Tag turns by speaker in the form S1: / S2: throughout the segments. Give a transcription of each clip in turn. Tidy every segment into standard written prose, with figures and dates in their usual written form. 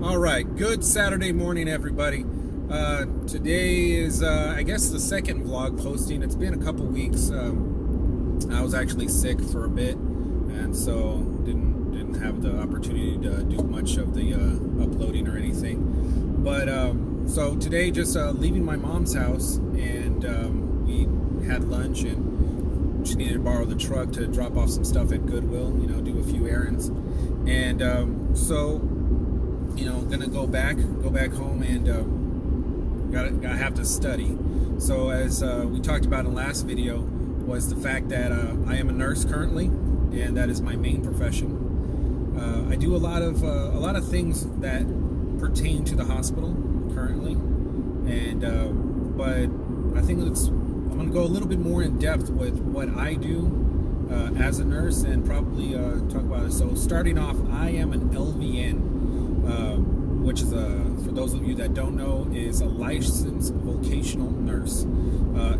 S1: All right, good Saturday morning, everybody. Today is, I guess, the second vlog posting. It's been a couple weeks. I was actually sick for a bit, and so didn't have the opportunity to do much of the uploading or anything. But so today, just leaving my mom's house, and we had lunch, and she needed to borrow the truck to drop off some stuff at Goodwill. Do a few errands, and gonna go back home and gotta have to study. So as we talked about in the last video, was the fact that I am a nurse currently, and that is my main profession. I do a lot of things that pertain to the hospital currently, and but I think I'm gonna go a little bit more in depth with what I do as a nurse, and probably talk about it. So starting off, I am an LVN. Which is for those of you that don't know, is a licensed vocational nurse.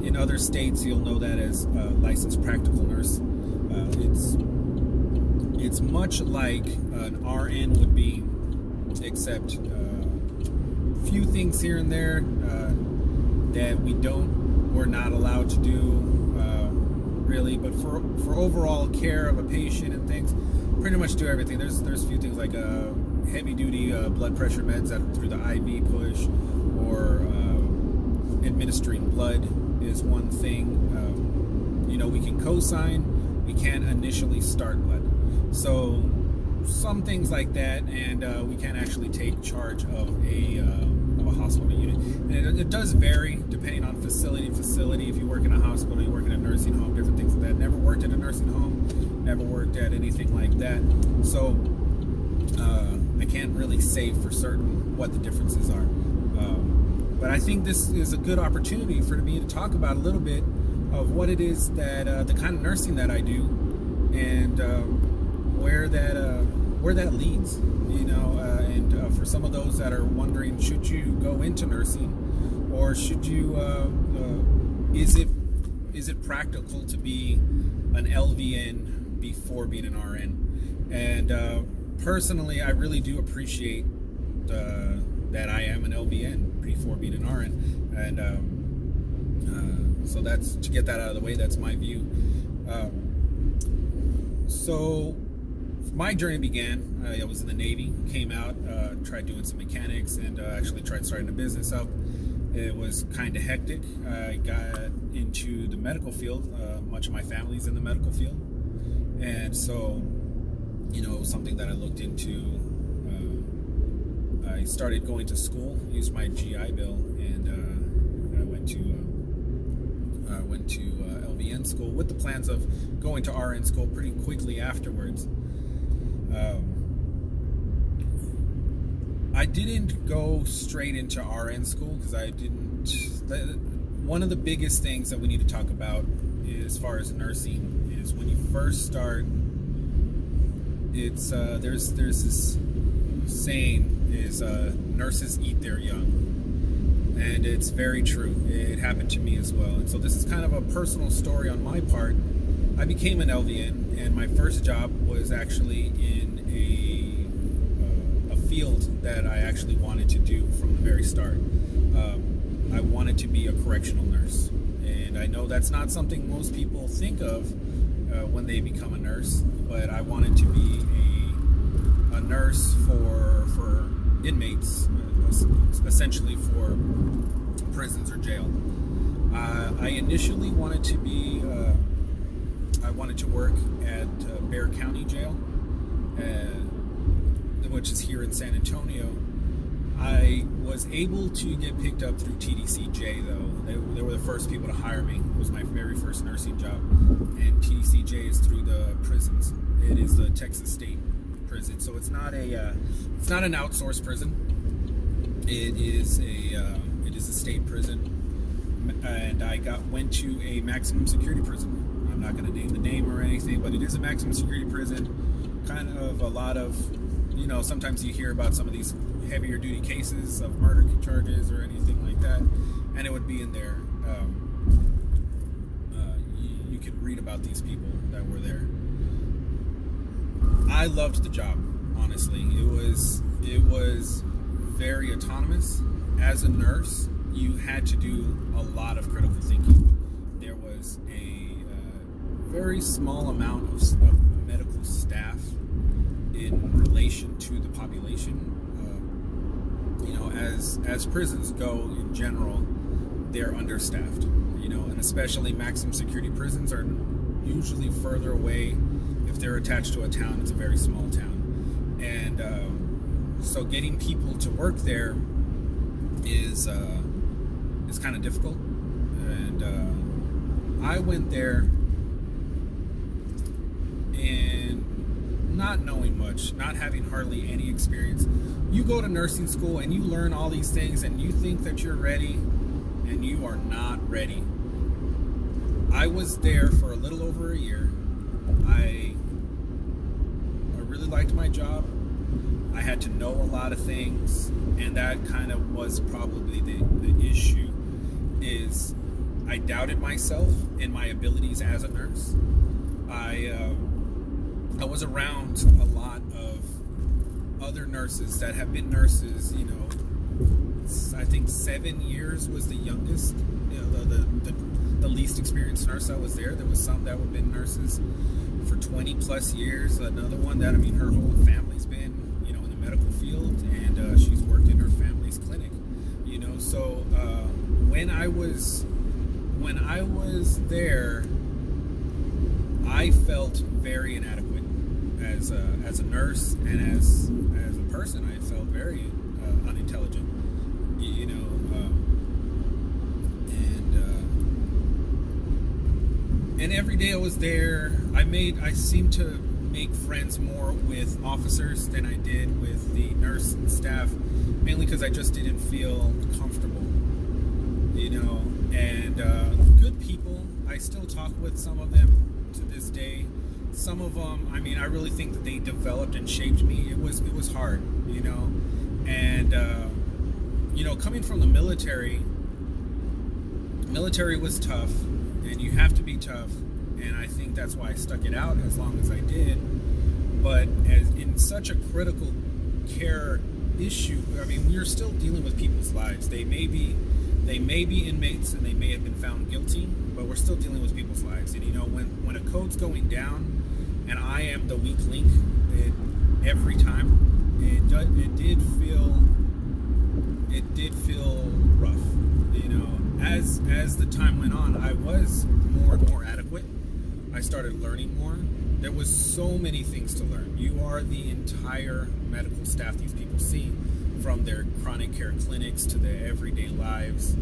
S1: In other states, you'll know that as licensed practical nurse. It's much like an RN would be, except a few things here and there that we're not allowed to do really. But for overall care of a patient and things, pretty much do everything. There's a few things like heavy duty blood pressure meds through the IV push, or administering blood is one thing. We can co-sign, we can't initially start blood. So some things like that, and we can't actually take charge of a hospital unit. And it does vary depending on facility. If you work in a hospital, you work in a nursing home, different things like that. Never worked at a nursing home, never worked at anything like that. So I can't really say for certain what the differences are. But I think this is a good opportunity for me to talk about a little bit of what it is that the kind of nursing that I do, and where that leads. And for some of those that are wondering, should you go into nursing, or should you? Is it practical to be an LVN before being an RN? And personally, I really do appreciate that I am an LVN before being an RN, and so that's, to get that out of the way, that's my view. So my journey began, I was in the Navy, came out, tried doing some mechanics, and actually tried starting a business up. It was kind of hectic. I got into the medical field. Much of my family's in the medical field, and so it was something that I looked into. I started going to school, used my GI Bill, and I went to LVN school with the plans of going to RN school pretty quickly afterwards. I didn't go straight into RN school because I didn't. One of the biggest things that we need to talk about as far as nursing is when you first start. It's there's this saying is nurses eat their young, and it's very true. It happened to me as well, and so this is kind of a personal story on my part. I became an LVN, and my first job was actually in a field that I actually wanted to do from the very start. I wanted to be a correctional nurse, and I know that's not something most people think of when they become a nurse, but I wanted to be a nurse for inmates, essentially for prisons or jail. I initially wanted to be, I wanted to work at Bexar County Jail, which is here in San Antonio. I was able to get picked up through TDCJ, though. They were the first people to hire me. It was my very first nursing job, and TDCJ is through the prisons. It is the Texas State Prison, so it's not an outsourced prison. It is a state prison, and I went to a maximum security prison. I'm not going to name the name or anything, but it is a maximum security prison. Kind of a lot of, sometimes you hear about some of these heavier duty cases of murder charges or anything like that, and it would be in there. You could read about these people that were there. I loved the job, honestly. It was very autonomous. As a nurse, you had to do a lot of critical thinking. There was a very small amount of medical staff in relation to the population. As prisons go in general, they're understaffed. And especially maximum security prisons are usually further away. If they're attached to a town, it's a very small town, and so getting people to work there is kind of difficult. And I went there and not knowing much, not having hardly any experience. You go to nursing school and you learn all these things and you think that you're ready, and you are not ready. I was there for a little over a year. I really liked my job. I had to know a lot of things, and that kind of was probably the issue. Is I doubted myself and my abilities as a nurse. I was around a lot of other nurses that have been nurses. I think 7 years was the youngest. The least experienced nurse that was there. There was some that have been nurses for 20 plus years. Another one that, her whole family's been, in the medical field, and she's worked in her family's clinic. So when I was there, I felt very inadequate as a nurse, and as a person. I felt very unintelligent. And every day I was there, I seemed to make friends more with officers than I did with the nurse and staff, mainly because I just didn't feel comfortable, and good people. I still talk with some of them to this day. Some of them, I really think that they developed and shaped me. It was hard, and coming from the military was tough, and you have to be tough, and I think that's why I stuck it out as long as I did. But as in such a critical care issue, we are still dealing with people's lives. They may be inmates, and they may have been found guilty, but we're still dealing with people's lives. And when a code's going down, and I am the weak link, every time it did feel rough. As the time went on, I was more and more adequate. I started learning more. There was so many things to learn. You are the entire medical staff these people see, from their chronic care clinics to their everyday lives,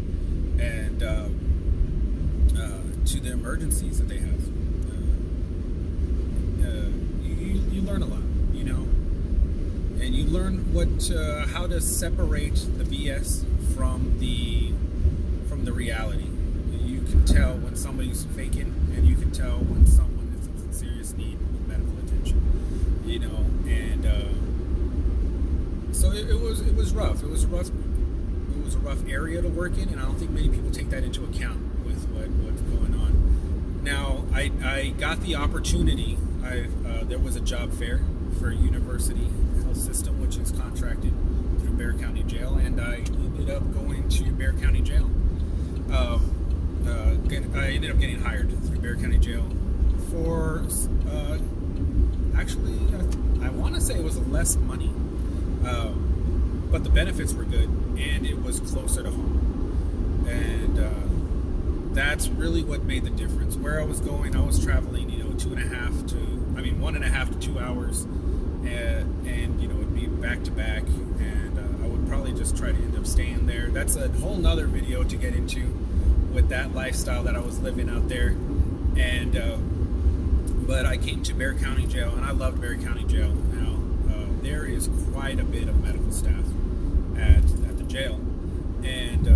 S1: and to the emergencies that they have. You learn a lot, and you learn how to separate the BS from the reality. You can tell when somebody's faking, and you can tell when someone is in serious need of medical attention. And so it was rough. It was a rough area to work in, and I don't think many people take that into account with what's going on. Now, I got the opportunity. There was a job fair for University Health System, which is contracted through Bexar County Jail, and I ended up going to Bexar County Jail. I ended up getting hired through Bexar County Jail for actually, I want to say it was less money, but the benefits were good, and it was closer to home, and that's really what made the difference. Where I was going, I was traveling, 1.5 to 2 hours, and it'd be back to back, and I would probably just try to end up staying there. That's a whole nother video to get into with that lifestyle that I was living out there, and but I came to Bexar County Jail, and I loved Bexar County Jail. Now there is quite a bit of medical staff at the jail, and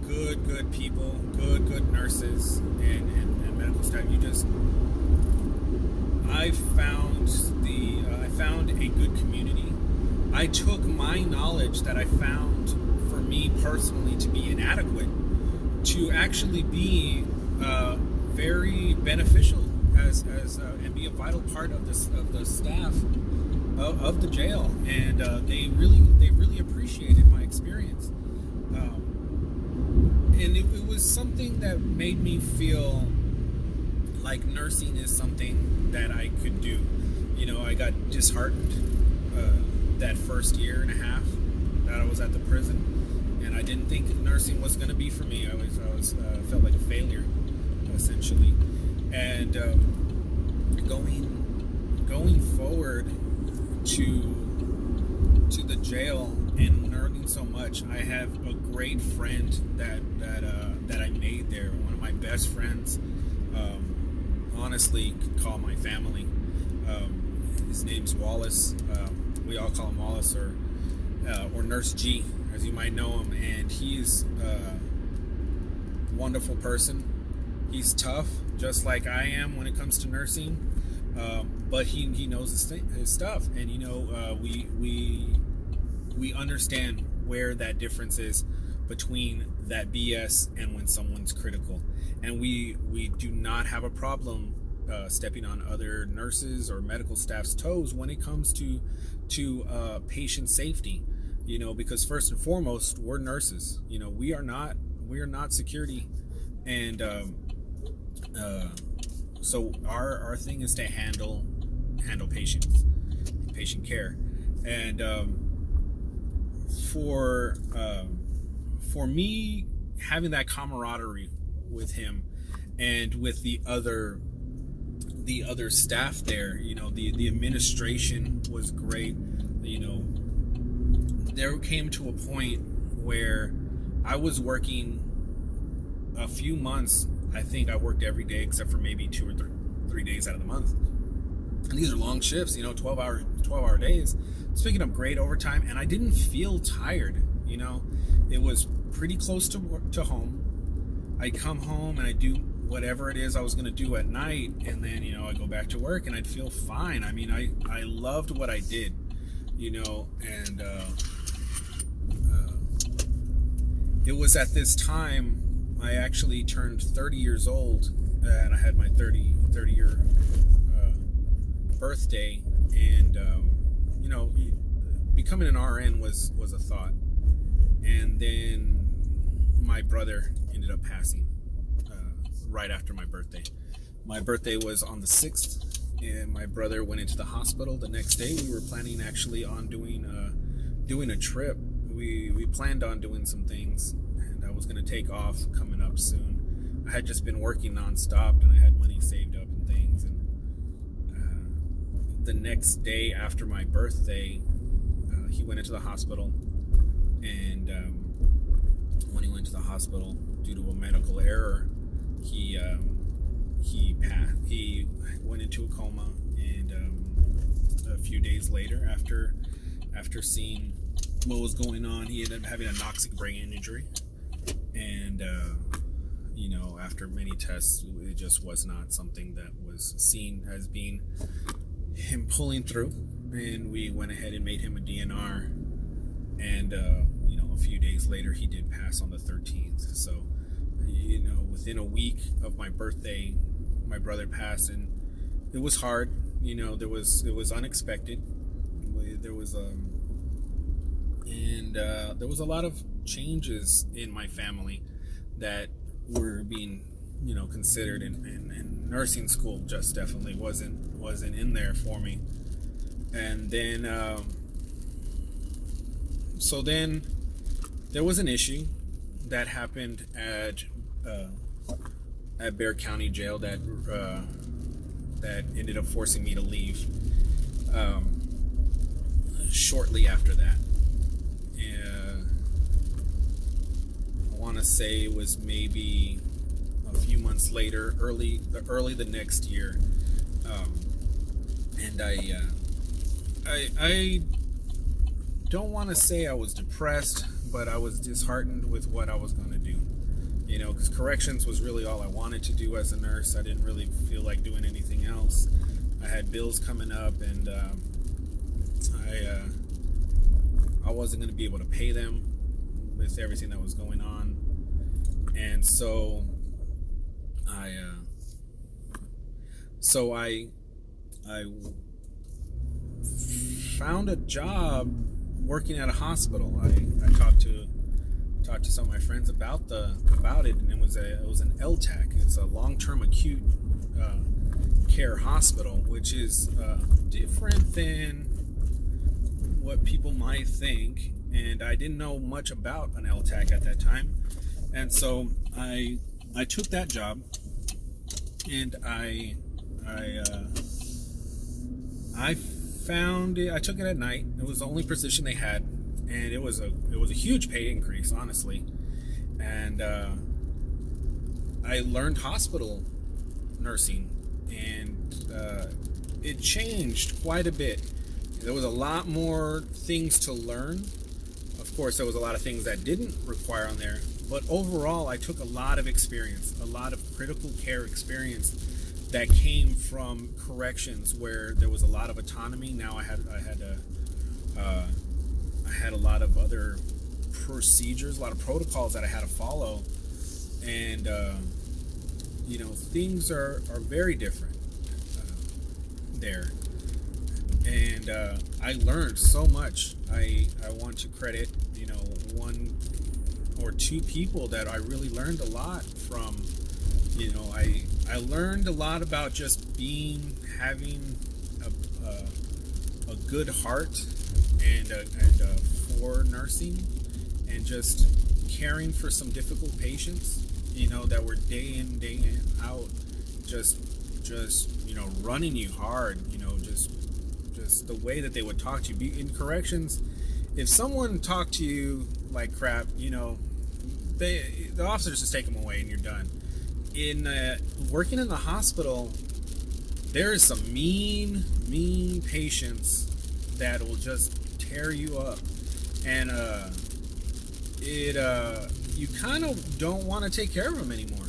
S1: good people, good nurses, and medical staff. I found a good community. I took my knowledge that I found for me personally to be inadequate to actually be very beneficial and be a vital part of the staff of the jail, and they really appreciate appreciated my experience. And it was something that made me feel like nursing is something that I could do. I got disheartened that first year and a half that I was at the prison, and I didn't think nursing was going to be for me. I was felt like a failure, essentially. And going forward to the jail and learning so much, I have a great friend that I made there. One of my best friends. Honestly, could call my family. His name's Wallace. We all call him Wallace, or Nurse G, as you might know him. And he's a wonderful person. He's tough, just like I am when it comes to nursing. But he knows his stuff, and we understand where that difference is between that BS and when someone's critical. And we do not have a problem stepping on other nurses or medical staff's toes when it comes to patient safety. Because first and foremost, we're nurses. We are not security, and so our thing is to handle patient care. And for me, having that camaraderie with him and with the other staff there, the administration was great. There came to a point where I was working a few months. I think I worked every day except for maybe 2 or 3 days out of the month. And these are long shifts, 12-hour days. I was picking up great overtime, and I didn't feel tired. It was pretty close to home. I'd come home and I'd do whatever it is I was going to do at night, and then I'd go back to work and I'd feel fine. I mean, I loved what I did, and it was at this time I actually turned 30 years old, and I had my 30-year birthday, and becoming an RN was a thought. And then my brother ended up passing right after my birthday. My birthday was on the 6th, and my brother went into the hospital the next day. We were planning actually on doing a trip. We planned on doing some things, and I was going to take off coming up soon. I had just been working nonstop, and I had money saved up and things. And the next day after my birthday, he went into the hospital, and when he went to the hospital due to a medical error, he passed. He went into a coma, and a few days later, after seeing what was going on, he ended up having a noxic brain injury, and after many tests, it just was not something that was seen as being him pulling through, and we went ahead and made him a DNR, and a few days later he did pass on the 13th. So within a week of my birthday, my brother passed, and it was hard. It was unexpected. There was there was a lot of changes in my family that were being considered, and nursing school just definitely wasn't in there for me. And then so then there was an issue that happened at Bexar County Jail that ended up forcing me to leave shortly after that. I want to say it was maybe a few months later, early the next year, and I don't want to say I was depressed, but I was disheartened with what I was going to do. Because corrections was really all I wanted to do as a nurse. I didn't really feel like doing anything else. I had bills coming up, and I wasn't going to be able to pay them with everything that was going on. And so I found a job working at a hospital. I talked to some of my friends about it, and it was an LTAC. It's a long-term acute care hospital, which is different than what people might think. And I didn't know much about an LTAC at that time, and so I took that job, and I found it. I took it at night. It was the only position they had, and it was a huge pay increase, honestly. And I learned hospital nursing, and it changed quite a bit. There was a lot more things to learn. Of course, there was a lot of things that didn't require on there, but overall, I took a lot of experience, a lot of critical care experience that came from corrections where there was a lot of autonomy. Now I had a lot of other procedures, a lot of protocols that I had to follow, and things are very different there. And I learned so much. I want to credit one or two people that I really learned a lot from. I learned a lot about just having a good heart and for nursing, and just caring for some difficult patients, that were day in, day out, just running you hard, just the way that they would talk to you. In corrections, if someone talked to you like crap, the officers just take them away and you're done. In working in the hospital, there is some mean patients that will just tear you up, and you kind of don't want to take care of them anymore,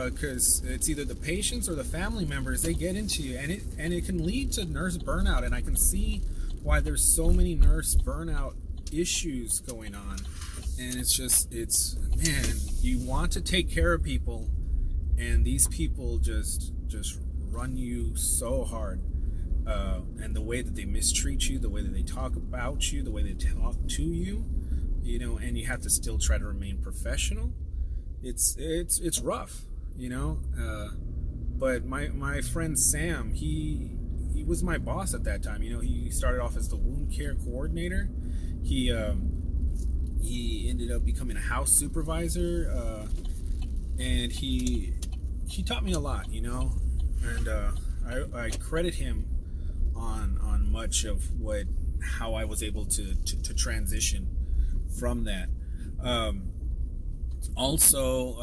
S1: because it's either the patients or the family members. They get into you, and it can lead to nurse burnout, and I can see why there's so many nurse burnout issues going on. And man, you want to take care of people, and these people just run you so hard, and the way that they mistreat you, the way that they talk about you, the way they talk to you, and you have to still try to remain professional. It's rough, but my friend Sam, he was my boss at that time. He started off as the wound care coordinator. He ended up becoming a house supervisor, and he taught me a lot, and I credit him on much of how I was able to transition from that. Also,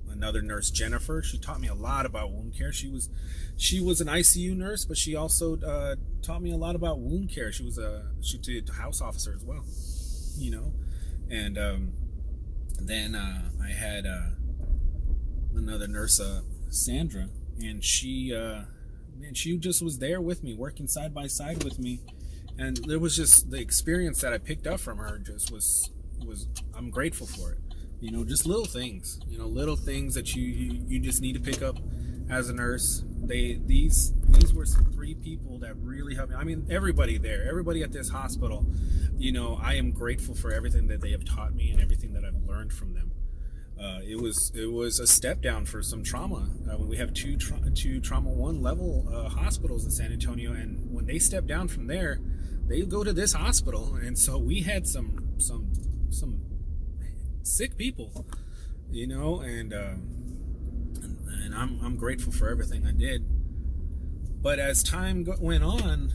S1: another nurse, Jennifer, she taught me a lot about wound care. She was an ICU nurse, but she also taught me a lot about wound care. She did house officer as well, and then I had another nurse, Sandra, and she just was there with me, working side by side with me, and there was just the experience that I picked up from her just was I'm grateful for it. Just little things, little things that you just need to pick up as a nurse. These were some 3 people that really helped me. I mean, everybody at this hospital, I am grateful for everything that they have taught me and everything that I've learned from them. It was a step down for some trauma. We have two trauma 1 level hospitals in San Antonio, and when they step down from there, they go to this hospital, and so we had some sick people, and I'm grateful for everything I did. But as time went on,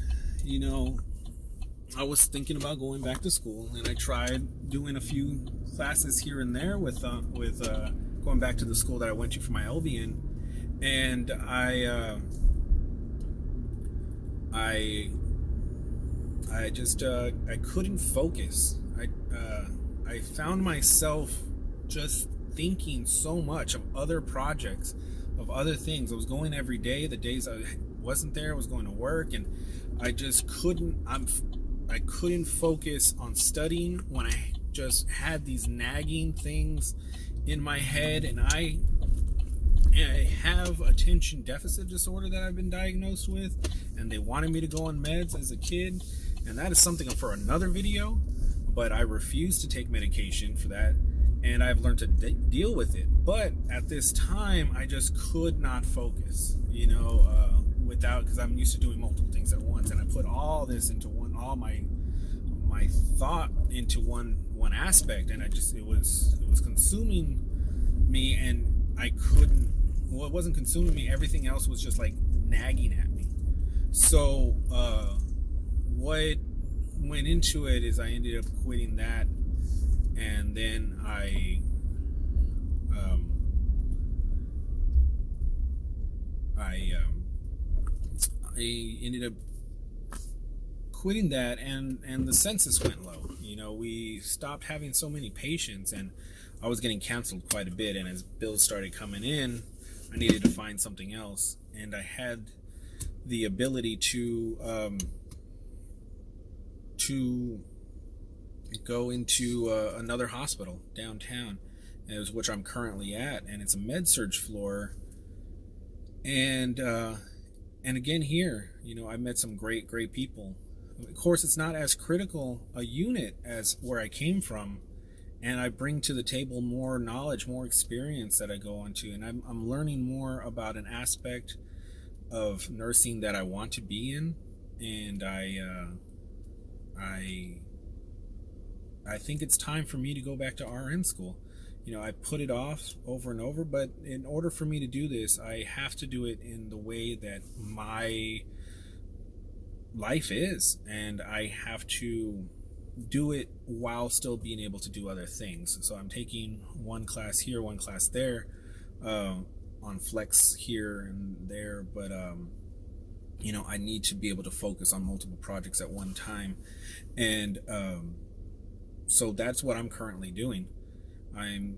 S1: I was thinking about going back to school, and I tried doing a few classes here and there with going back to the school that I went to for my LVN, and I just I couldn't focus. I found myself just thinking so much of other projects, of other things. I was going every day. The days I wasn't there, I was going to work, and I just couldn't focus on studying when I just had these nagging things in my head. And I have attention deficit disorder that I've been diagnosed with, and they wanted me to go on meds as a kid, and that is something for another video, but I refused to take medication for that, and I've learned to deal with it. But at this time, I just could not focus, without, because I'm used to doing multiple things at once, and I put all this into one, all my thought into one aspect, and it was consuming me, and I couldn't. Well, it wasn't consuming me. Everything else was just like nagging at me. So what went into it is I ended up quitting that, and then I ended up quitting that, and the census went low. We stopped having so many patients, and I was getting canceled quite a bit, and as bills started coming in, I needed to find something else, and I had the ability to go into another hospital downtown, which I'm currently at, and it's a med-surg floor. And again here, I met some great people. Of course, it's not as critical a unit as where I came from, and I bring to the table more knowledge, more experience that I go onto, and I'm learning more about an aspect of nursing that I want to be in, and I think it's time for me to go back to RN school. I put it off over and over, but in order for me to do this, I have to do it in the way that my life is, and I have to do it while still being able to do other things. So I'm taking one class here, one class there, on flex here and there, but I need to be able to focus on multiple projects at one time, and so that's what I'm currently doing. I'm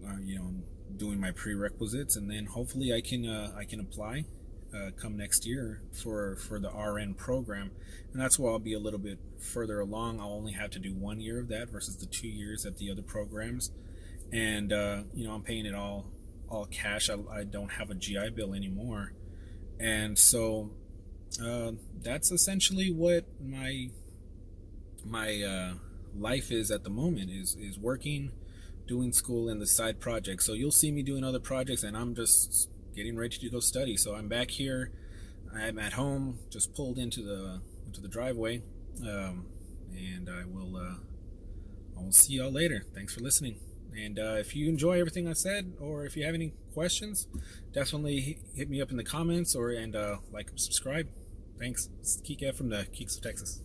S1: doing my prerequisites, and then hopefully I can apply come next year for the RN program, and that's where I'll be a little bit further along. I'll only have to do 1 year of that versus the 2 years at the other programs, and I'm paying it all cash. I don't have a GI Bill anymore, and so that's essentially what my life is at the moment, is working, doing school, and the side projects. So you'll see me doing other projects, and I'm just getting ready to go study. So I'm back here, I'm at home, just pulled into the driveway, and I will see y'all later. Thanks for listening, and if you enjoy everything I said, or if you have any questions, definitely hit me up in the comments, and like and subscribe. Thanks. It's Keek from the Keeks of Texas.